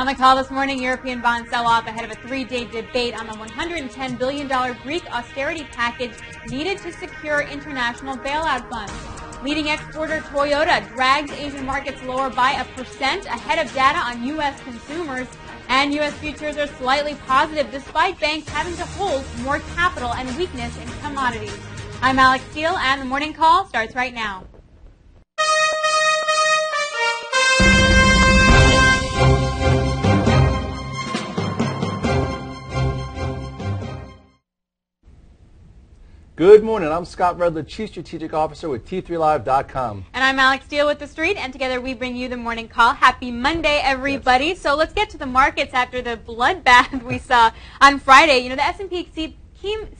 On the call this morning, European bonds sell off ahead of a three-day debate on the $110 billion Greek austerity package needed to secure international bailout funds. Leading exporter Toyota drags Asian markets lower by 1% ahead of data on U.S. consumers. And U.S. futures are slightly positive despite banks having to hold more capital and weakness in commodities. I'm Alex Steele, and the morning call starts right now. Good morning. I'm Scott Redler, Chief Strategic Officer with T3Live.com. And I'm Alex Steele with The Street, and together we bring you the morning call. Happy Monday, everybody. Yes. So let's get to the markets after the bloodbath we saw on Friday. You know, the S&P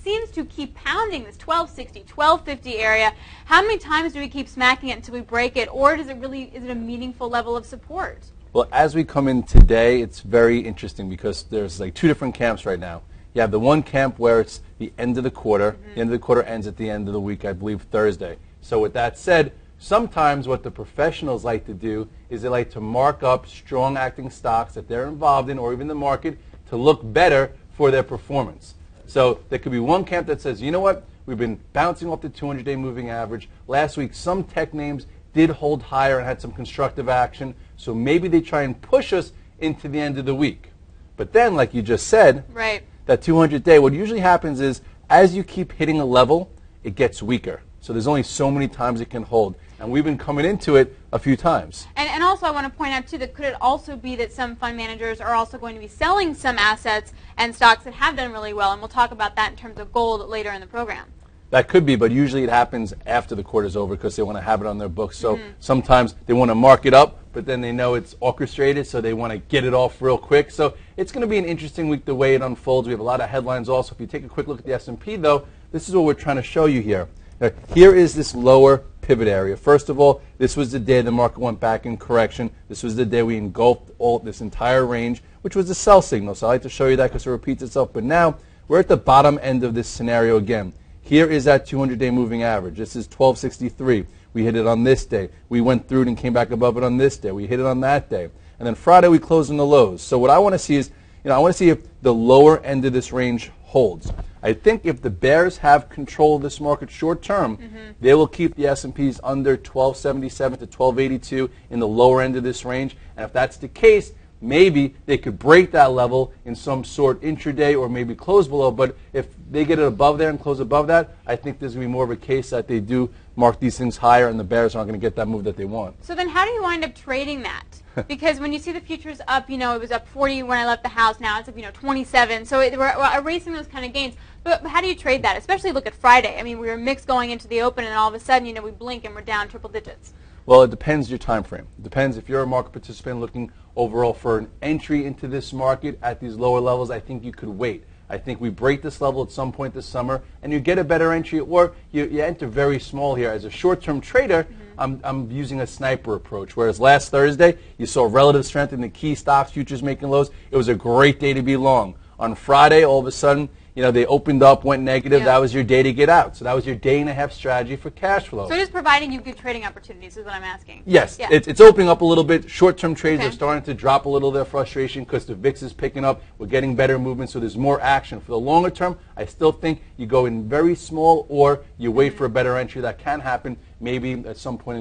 seems to keep pounding this 1260, 1250 area. How many times do we keep smacking it until we break it, or is it a meaningful level of support? Well, as we come in today, it's very interesting because there's like two different camps right now. You have the one camp where it's the end of the quarter. The end of the quarter ends at the end of the week, I believe Thursday. So with that said, sometimes what the professionals like to do is they like to mark up strong acting stocks that they're involved in or even the market to look better for their performance. So there could be one camp that says, you know what, we've been bouncing off the 200-day moving average. Last week, some tech names did hold higher and had some constructive action. So maybe they try and push us into the end of the week. But then, like you just said, right, that 200-day, what usually happens is as you keep hitting a level, it gets weaker. So there's only so many times it can hold. And we've been coming into it a few times. And also I want to point out, too, that could it also be that some fund managers are also going to be selling some assets and stocks that have done really well? And we'll talk about that in terms of gold later in the program. That could be, but usually it happens after the quarter's over because they want to have it on their books. So sometimes they want to mark it up, but then they know it's orchestrated, so they want to get it off real quick. So it's going to be an interesting week the way it unfolds. We have a lot of headlines also. If you take a quick look at the S&P, though, this is what we're trying to show you here. Now, here is this lower pivot area. First of all, this was the day the market went back in correction. This was the day we engulfed this entire range, which was a sell signal. So I like to show you that because it repeats itself. But now we're at the bottom end of this scenario again. Here is that 200-day moving average. This is 1263. We hit it on this day. We went through it and came back above it on this day. We hit it on that day. And then Friday we closed in the lows. So what I want to see is, I want to see if the lower end of this range holds. I think if the bears have control of this market short term, they will keep the S&Ps under 1277 to 1282 in the lower end of this range. And if that's the case, maybe they could break that level in some sort intraday or maybe close below. But if they get it above there and close above that, I think there's going to be more of a case that they do mark these things higher and the bears aren't going to get that move that they want. So then how do you wind up trading that? Because when you see the futures up, it was up 40 when I left the house. Now it's up, 27. So we're erasing those kind of gains. But how do you trade that? Especially look at Friday. I mean, we were mixed going into the open, and all of a sudden, we blink and we're down triple digits. Well, it depends your time frame. It depends if you're a market participant looking overall for an entry into this market at these lower levels. I think you could wait. I think we break this level at some point this summer, and you get a better entry, or you enter very small here. As a short-term trader, I'm using a sniper approach, whereas last Thursday, you saw relative strength in the key stocks, futures making lows. It was a great day to be long. On Friday, all of a sudden, they opened up, went negative. Yeah. That was your day to get out. So that was your day-and-a-half strategy for cash flow. So it is providing you good trading opportunities is what I'm asking. Yes. Yeah. It's opening up a little bit. Short-term trades are starting to drop a little of their frustration because the VIX is picking up. We're getting better movement, so there's more action. For the longer term, I still think you go in very small or you wait for a better entry. That can happen maybe at some point in July.